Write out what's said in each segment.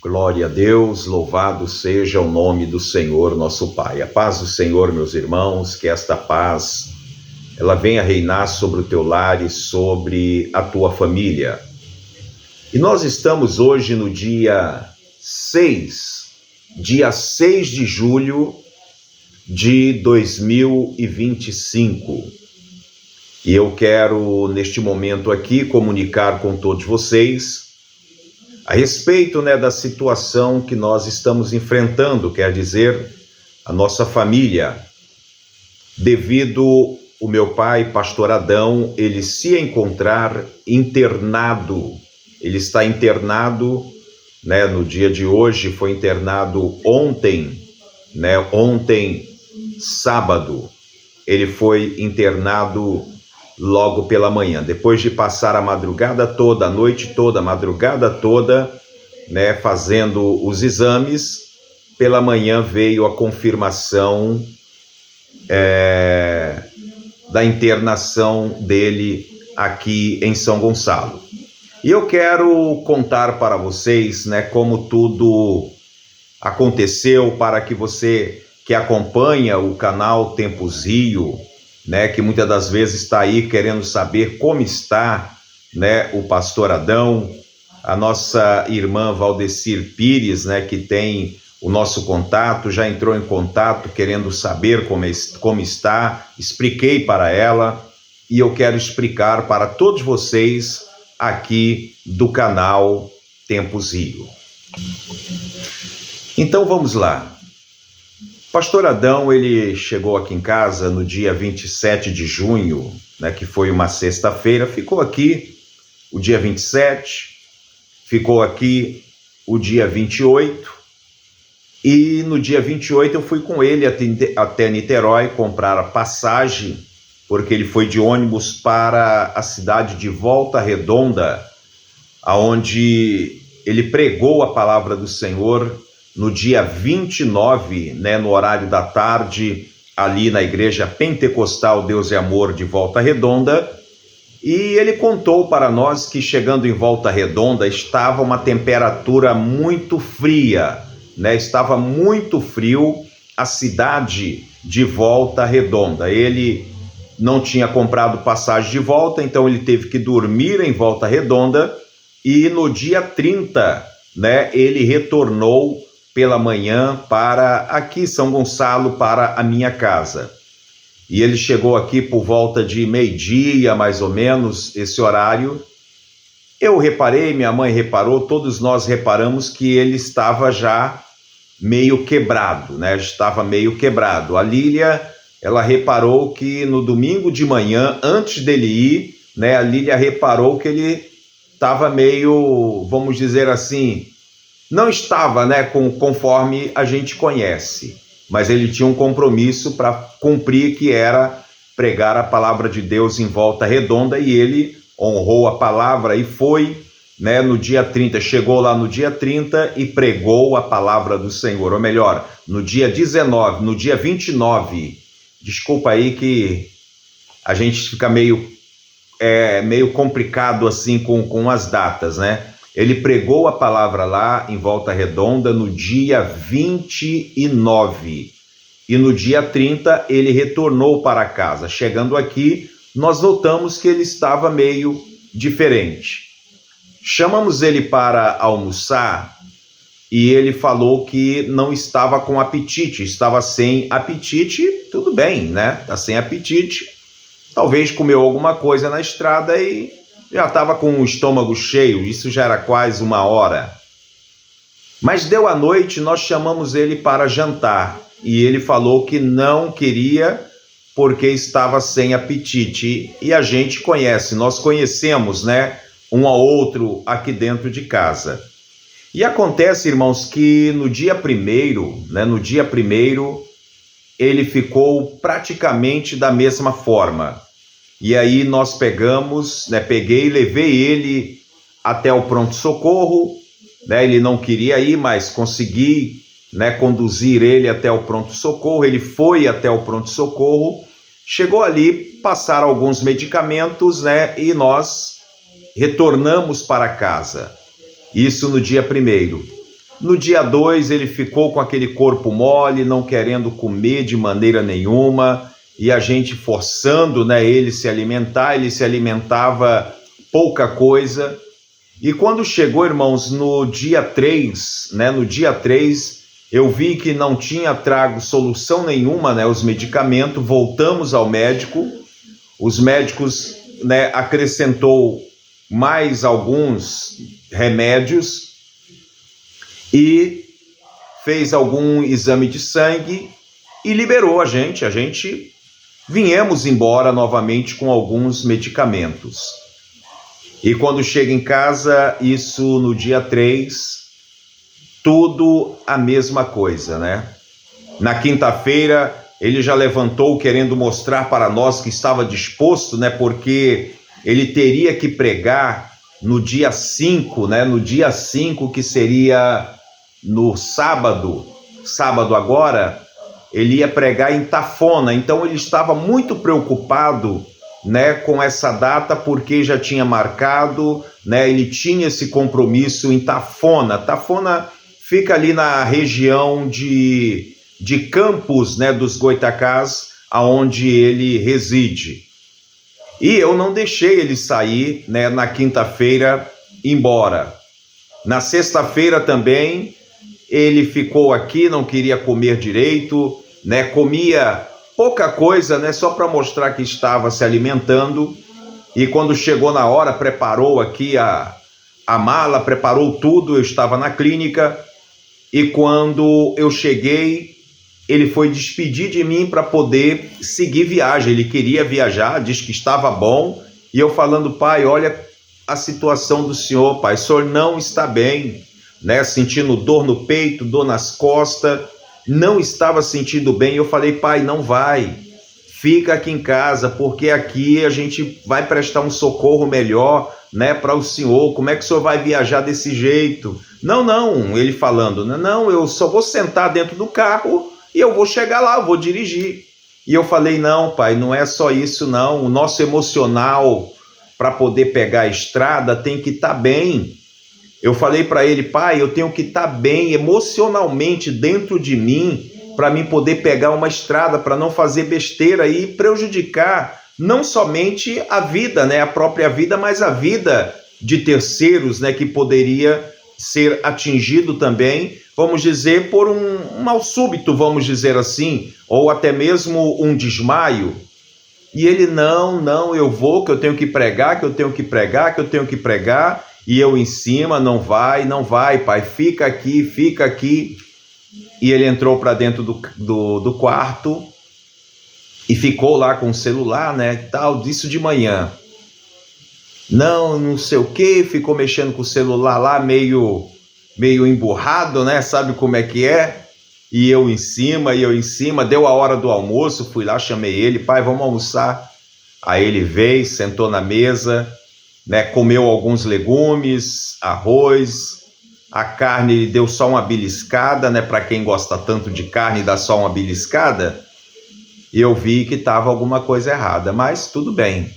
Glória a Deus, louvado seja o nome do Senhor nosso Pai. A paz do Senhor, meus irmãos, que esta paz, ela venha reinar sobre o teu lar e sobre a tua família. E nós estamos hoje no dia 6 de julho de 2025. E eu quero, neste momento aqui, comunicar com todos vocês a respeito, da situação que nós estamos enfrentando, quer dizer, a nossa família, devido o meu pai, pastor Adão, ele se encontrar internado. Ele está internado, no dia de hoje, foi internado ontem, ontem, sábado, ele foi internado logo pela manhã, depois de passar a madrugada toda, a noite toda, a madrugada toda, fazendo os exames. Pela manhã veio a confirmação da internação dele aqui em São Gonçalo. E eu quero contar para vocês, como tudo aconteceu, para que você que acompanha o canal Tempos Rio, que muitas das vezes está aí querendo saber como está, o pastor Adão, a nossa irmã Valdecir Pires, que tem o nosso contato, já entrou em contato querendo saber como está, expliquei para ela e eu quero explicar para todos vocês aqui do canal Tempos Rio. Então vamos lá. Pastor Adão, ele chegou aqui em casa no dia 27 de junho, que foi uma sexta-feira, ficou aqui o dia 27, ficou aqui o dia 28, e no dia 28 eu fui com ele até Niterói comprar a passagem, porque ele foi de ônibus para a cidade de Volta Redonda, aonde ele pregou a palavra do Senhor no dia 29, no horário da tarde, ali na Igreja Pentecostal Deus e Amor de Volta Redonda, e ele contou para nós que chegando em Volta Redonda estava uma temperatura muito fria, estava muito frio a cidade de Volta Redonda. Ele não tinha comprado passagem de volta, então ele teve que dormir em Volta Redonda, e no dia 30, ele retornou pela manhã para aqui, São Gonçalo, para a minha casa. E ele chegou aqui por volta de meio-dia, mais ou menos, esse horário. Eu reparei, minha mãe reparou, todos nós reparamos que ele estava já meio quebrado, Estava meio quebrado. A Lília, ela reparou que no domingo de manhã, antes dele ir, a Lília reparou que ele estava meio, vamos dizer assim, não estava, conforme a gente conhece, mas ele tinha um compromisso para cumprir, que era pregar a palavra de Deus em Volta Redonda, e ele honrou a palavra e foi, no dia 30, chegou lá no dia 30 e pregou a palavra do Senhor, ou melhor, no dia 19, no dia 29, desculpa aí que a gente fica meio complicado assim com as datas, Ele pregou a palavra lá em Volta Redonda no dia 29 e no dia 30 ele retornou para casa. Chegando aqui, nós notamos que ele estava meio diferente. Chamamos ele para almoçar e ele falou que não estava com apetite, estava sem apetite. Tudo bem, Está sem apetite, talvez comeu alguma coisa na estrada e já estava com o estômago cheio, isso já era quase 1h. Mas deu a noite, nós chamamos ele para jantar e ele falou que não queria porque estava sem apetite. E a gente conhece, nós conhecemos, um ao outro aqui dentro de casa. E acontece, irmãos, que no dia 1º, ele ficou praticamente da mesma forma. E aí nós peguei e levei ele até o pronto-socorro, ele não queria ir, mas consegui, conduzir ele até o pronto-socorro. Ele foi até o pronto-socorro, chegou ali, passaram alguns medicamentos, e nós retornamos para casa. Isso no dia 1º. No dia 2, ele ficou com aquele corpo mole, não querendo comer de maneira nenhuma, e a gente forçando, né, ele se alimentava pouca coisa. E quando chegou, irmãos, no dia 3, né, eu vi que não tinha trago solução nenhuma, né, os medicamentos, voltamos ao médico, os médicos, né, acrescentou mais alguns remédios e fez algum exame de sangue e liberou a gente viemos embora novamente com alguns medicamentos. E quando chega em casa, isso no dia 3, tudo a mesma coisa, né? Na quinta-feira, ele já levantou querendo mostrar para nós que estava disposto, né? Porque ele teria que pregar no dia 5, né? No dia 5, que seria no sábado agora, ele ia pregar em Tafona. Então ele estava muito preocupado, né, com essa data, porque já tinha marcado, né? Ele tinha esse compromisso em Tafona. Tafona fica ali na região de Campos, né, dos Goitacás, aonde ele reside. E eu não deixei ele sair, né, na quinta-feira embora. Na sexta-feira também ele ficou aqui, não queria comer direito, né, comia pouca coisa, né, só para mostrar que estava se alimentando. E quando chegou na hora, preparou aqui a mala, preparou tudo. Eu estava na clínica e quando eu cheguei, ele foi despedir de mim para poder seguir viagem. Ele queria viajar, disse que estava bom. E eu falando: pai, olha a situação do senhor, pai, o senhor não está bem, né? Sentindo dor no peito, dor nas costas, não estava sentindo bem. Eu falei: pai, não vai, fica aqui em casa, porque aqui a gente vai prestar um socorro melhor, né, para o senhor. Como é que o senhor vai viajar desse jeito? Não, ele falando: não, eu só vou sentar dentro do carro e eu vou chegar lá, eu vou dirigir. E eu falei: não, pai, não é só isso não, o nosso emocional para poder pegar a estrada tem que estar bem. Eu falei para ele: pai, eu tenho que estar bem emocionalmente dentro de mim para mim poder pegar uma estrada, para não fazer besteira e prejudicar não somente a vida, né, a própria vida, mas a vida de terceiros, né, que poderia ser atingido também, vamos dizer, por um mal súbito, vamos dizer assim, ou até mesmo um desmaio. E ele: não, eu vou, que eu tenho que pregar, que eu tenho que pregar. E eu em cima: não vai, pai, fica aqui. E ele entrou para dentro do quarto e ficou lá com o celular, né, tal, disso de manhã. Não sei o que, ficou mexendo com o celular lá, meio emburrado, né, sabe como é que é? E eu em cima, deu a hora do almoço, fui lá, chamei ele: pai, vamos almoçar. Aí ele veio, sentou na mesa, né, comeu alguns legumes, arroz, a carne deu só uma beliscada, né, para quem gosta tanto de carne, dá só uma beliscada. E eu vi que estava alguma coisa errada, mas tudo bem.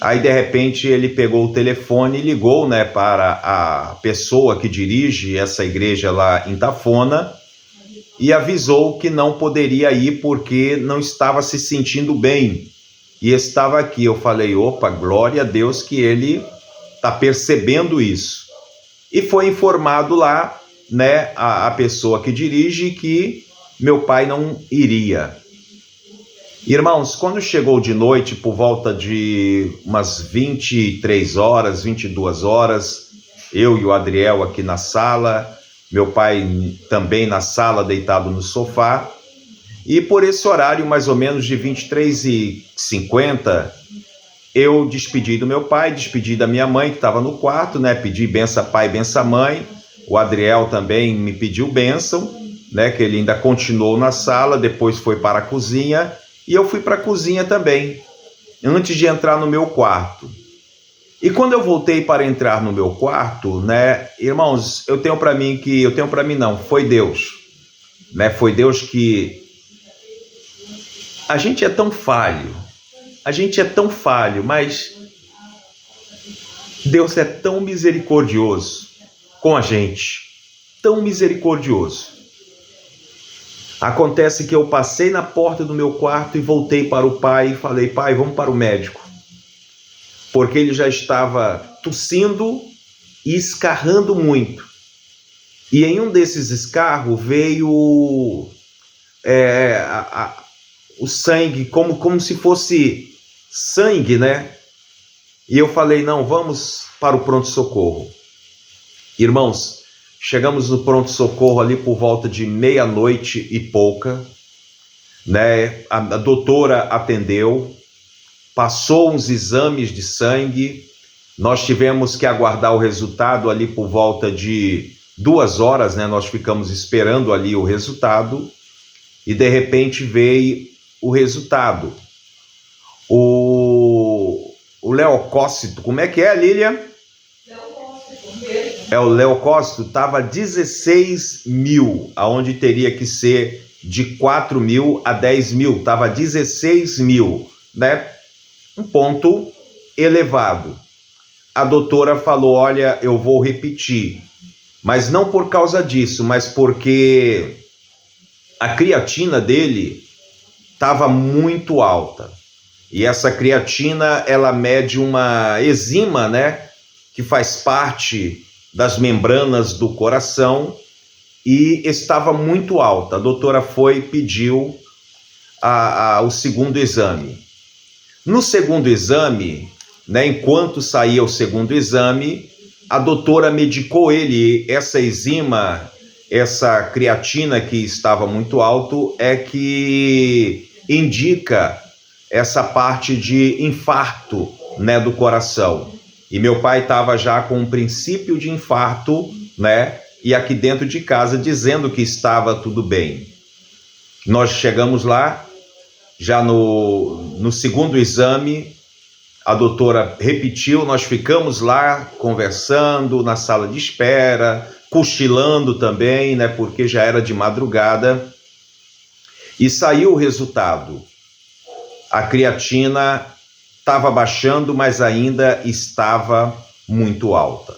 Aí de repente ele pegou o telefone e ligou, né, para a pessoa que dirige essa igreja lá em Tafona e avisou que não poderia ir porque não estava se sentindo bem e estava aqui. Eu falei: opa, glória a Deus que ele está percebendo isso. E foi informado lá, né, a pessoa que dirige, que meu pai não iria. Irmãos, quando chegou de noite, por volta de umas 23 horas, 22 horas, eu e o Adriel aqui na sala, meu pai também na sala, deitado no sofá, e por esse horário, mais ou menos de 23h50, eu despedi do meu pai, despedi da minha mãe, que estava no quarto, né? Pedi benção pai, benção mãe. O Adriel também me pediu bênção, né? Que ele ainda continuou na sala, depois foi para a cozinha, e eu fui para a cozinha também, antes de entrar no meu quarto. E quando eu voltei para entrar no meu quarto, né, irmãos, foi Deus, né? Foi Deus que... A gente é tão falho, mas Deus é tão misericordioso com a gente. tão misericordioso. Acontece que eu passei na porta do meu quarto e voltei para o pai e falei: pai, vamos para o médico. Porque ele já estava tossindo e escarrando muito. E em um desses escarros veio o sangue, como se fosse sangue, né? E eu falei: não, vamos para o pronto-socorro. Irmãos, chegamos no pronto-socorro ali por volta de meia-noite e pouca, né? A doutora atendeu, passou uns exames de sangue, nós tivemos que aguardar o resultado ali por volta de 2 horas, né? Nós ficamos esperando ali o resultado e de repente veio o resultado. O leucócito, como é que é, Lília? O leucócito estava 16 mil, aonde teria que ser de 4 mil a 10 mil, estava 16 mil, né? Um ponto elevado. A doutora falou: olha, eu vou repetir, mas não por causa disso, mas porque a creatina dele estava muito alta. E essa creatina, ela mede uma enzima, né, que faz parte das membranas do coração, e estava muito alta. A doutora foi e pediu o segundo exame. No segundo exame, né, enquanto saía o segundo exame, a doutora medicou ele. Essa enzima, essa creatina que estava muito alto, é que indica essa parte de infarto, né, do coração. E meu pai estava já com um princípio de infarto, né? E aqui dentro de casa dizendo que estava tudo bem. Nós chegamos lá, já no segundo exame, a doutora repetiu, nós ficamos lá conversando na sala de espera, cochilando também, né? Porque já era de madrugada. E saiu o resultado. A creatina estava baixando, mas ainda estava muito alta.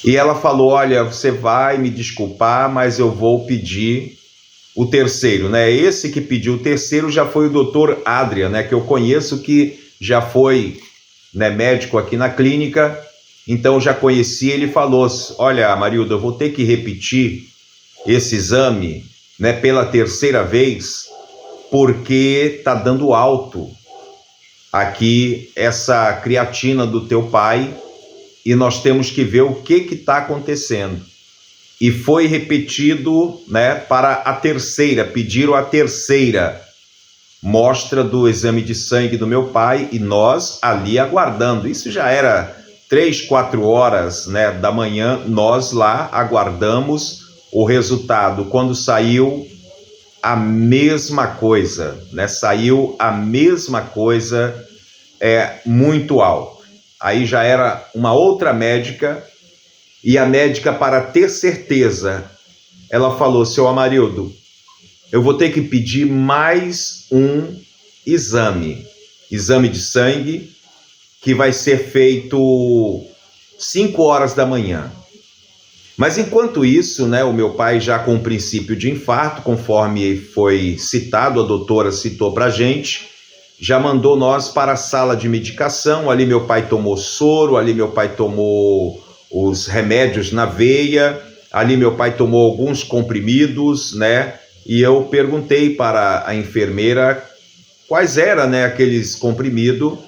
E ela falou: olha, você vai me desculpar, mas eu vou pedir o terceiro, né? Esse que pediu o terceiro já foi o doutor Adrian, né? Que eu conheço, que já foi, né, médico aqui na clínica, então já conheci. Ele falou: olha, Amarilda, eu vou ter que repetir esse exame, né, pela terceira vez, porque está dando alto aqui essa creatina do teu pai e nós temos que ver o que está acontecendo. E foi repetido, né, para a terceira, pediram a terceira mostra do exame de sangue do meu pai e nós ali aguardando. Isso já era 3, 4 horas, né, da manhã, nós lá aguardamos o resultado. Quando saiu, a mesma coisa, né? Saiu a mesma coisa, muito alto. Aí já era uma outra médica, e a médica, para ter certeza, ela falou: seu Amarildo, eu vou ter que pedir mais um exame de sangue, que vai ser feito 5 horas da manhã. Mas enquanto isso, né, o meu pai já com o princípio de infarto, conforme foi citado, a doutora citou para a gente, já mandou nós para a sala de medicação. Ali meu pai tomou soro, ali meu pai tomou os remédios na veia, ali meu pai tomou alguns comprimidos, né? E eu perguntei para a enfermeira quais eram, né, aqueles comprimidos,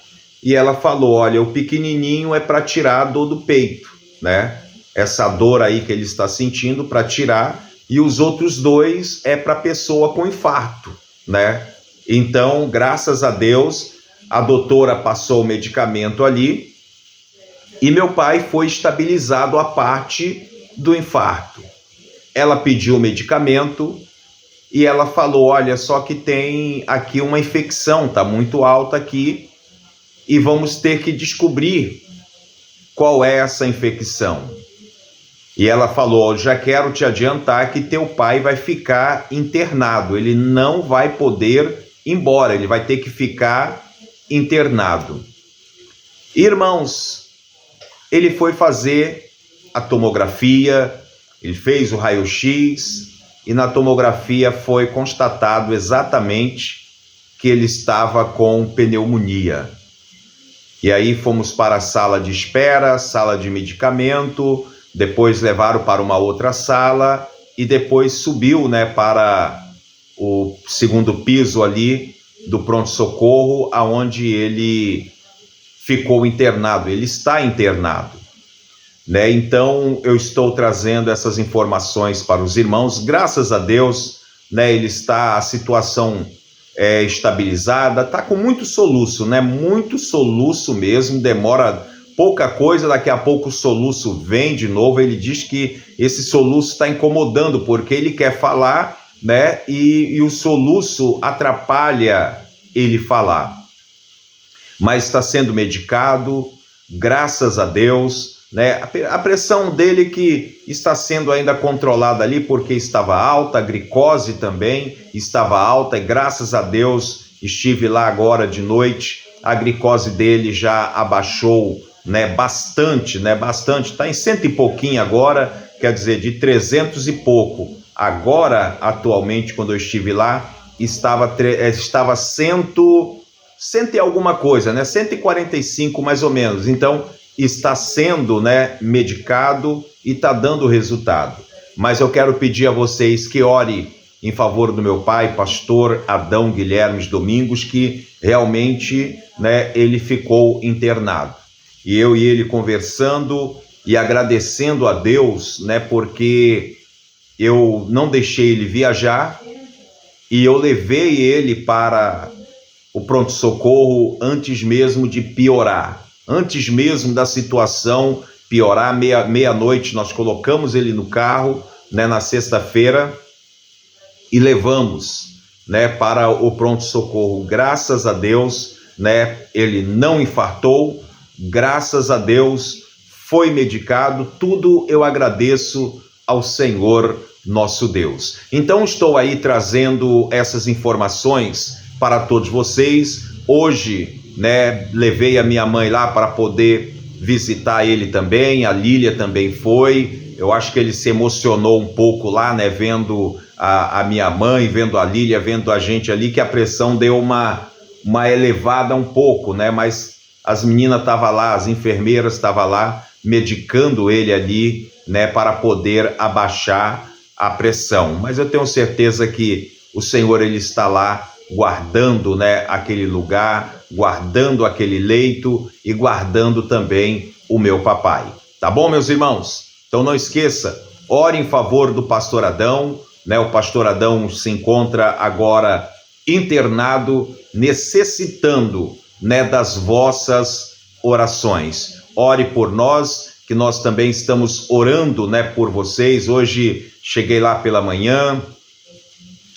e ela falou: olha, o pequenininho é para tirar a dor do peito, né? Essa dor aí que ele está sentindo, para tirar, e os outros 2 é para pessoa com infarto, né? Então, graças a Deus, a doutora passou o medicamento ali e meu pai foi estabilizado a parte do infarto. Ela pediu o medicamento e ela falou: olha, só que tem aqui uma infecção, tá muito alta aqui e vamos ter que descobrir qual é essa infecção. E ela falou: já quero te adiantar que teu pai vai ficar internado, ele não vai poder ir embora, ele vai ter que ficar internado. Irmãos, ele foi fazer a tomografia, Ele fez o raio-x e na tomografia foi constatado exatamente que ele estava com pneumonia. E aí fomos para a sala de espera, sala de medicamento, depois levaram para uma outra sala e depois subiu, né, para o segundo piso ali do pronto-socorro, aonde ele ficou internado. Ele está internado, né? Então eu estou trazendo essas informações para os irmãos. Graças a Deus, né, a situação estabilizada, está com muito soluço, né? Muito soluço mesmo, demora pouca coisa, daqui a pouco o soluço vem de novo. Ele diz que esse soluço está incomodando, porque ele quer falar, né? E o soluço atrapalha ele falar. Mas está sendo medicado, graças a Deus, né? A pressão dele que está sendo ainda controlada ali, porque estava alta, a glicose também estava alta, e graças a Deus estive lá agora de noite, a glicose dele já abaixou, né, bastante, está em 100 e pouquinho agora, quer dizer, de 300 e pouco. Agora, atualmente, quando eu estive lá, estava 100 e alguma coisa, né, 145 mais ou menos. Então, está sendo, né, medicado e está dando resultado. Mas eu quero pedir a vocês que ore em favor do meu pai, pastor Adão Guilhermes Domingos, que realmente, né, ele ficou internado. E eu e ele conversando e agradecendo a Deus, né, porque eu não deixei ele viajar e eu levei ele para o pronto-socorro antes mesmo de piorar. Antes mesmo da situação piorar, meia-noite, nós colocamos ele no carro, né, na sexta-feira, e levamos, né, para o pronto-socorro. Graças a Deus, né, ele não infartou, graças a Deus foi medicado. Tudo eu agradeço ao Senhor nosso Deus. Então estou aí trazendo essas informações para todos vocês. Hoje, né, levei a minha mãe lá para poder visitar ele também, a Lília também foi. Eu acho que ele se emocionou um pouco lá, né, vendo a minha mãe, vendo a Lília, vendo a gente ali, que a pressão deu uma elevada um pouco, né, mas as meninas estavam lá, as enfermeiras estavam lá, medicando ele ali, né, para poder abaixar a pressão. Mas eu tenho certeza que o Senhor, ele está lá, guardando, né, aquele lugar, guardando aquele leito e guardando também o meu papai. Tá bom, meus irmãos? Então não esqueça, ore em favor do pastor Adão, né? O pastor Adão se encontra agora internado, necessitando, né, das vossas orações. Ore por nós, que nós também estamos orando, né, por vocês. Hoje cheguei lá pela manhã,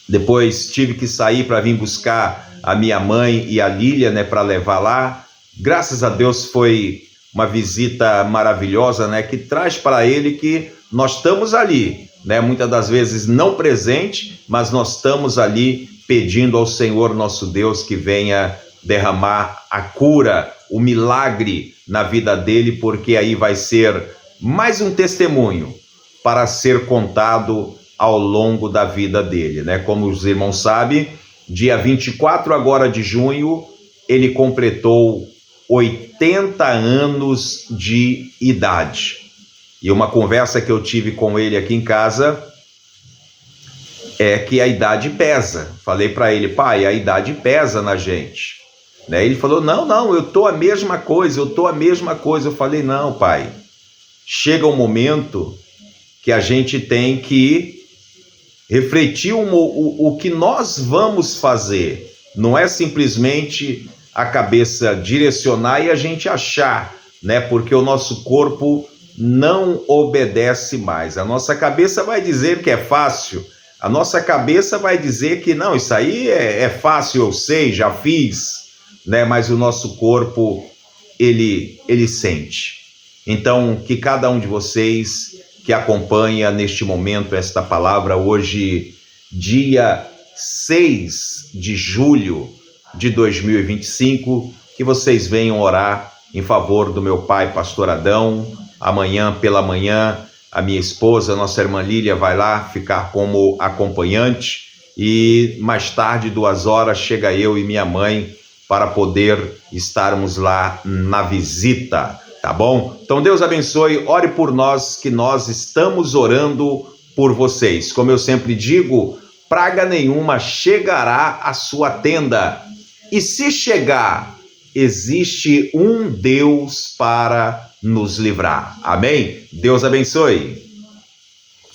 depois tive que sair para vir buscar a minha mãe e a Lília, né, para levar lá. Graças a Deus foi uma visita maravilhosa, né, que traz para ele que nós estamos ali, né, muitas das vezes não presente, mas nós estamos ali pedindo ao Senhor nosso Deus que venha derramar a cura, o milagre na vida dele, porque aí vai ser mais um testemunho para ser contado ao longo da vida dele, né? Como os irmãos sabem, dia 24 agora de junho, ele completou 80 anos de idade. E uma conversa que eu tive com ele aqui em casa é que a idade pesa. Falei para ele, pai, a idade pesa na gente, né? Ele falou, não, eu tô a mesma coisa. Eu falei, não, pai, chega um momento que a gente tem que refletir o que nós vamos fazer. Não é simplesmente a cabeça direcionar e a gente achar, né? Porque o nosso corpo não obedece mais. A nossa cabeça vai dizer que é fácil. A nossa cabeça vai dizer que não, isso aí é fácil, eu sei, já fiz, né? Mas o nosso corpo, ele sente. Então, que cada um de vocês que acompanha neste momento esta palavra, hoje, dia 6 de julho de 2025, que vocês venham orar em favor do meu pai, pastor Adão. Amanhã pela manhã, a minha esposa, nossa irmã Lília, vai lá ficar como acompanhante e mais tarde, 2 horas, chega eu e minha mãe para poder estarmos lá na visita, tá bom? Então Deus abençoe, ore por nós que nós estamos orando por vocês. Como eu sempre digo, praga nenhuma chegará à sua tenda. E se chegar, existe um Deus para nos livrar. Amém? Deus abençoe.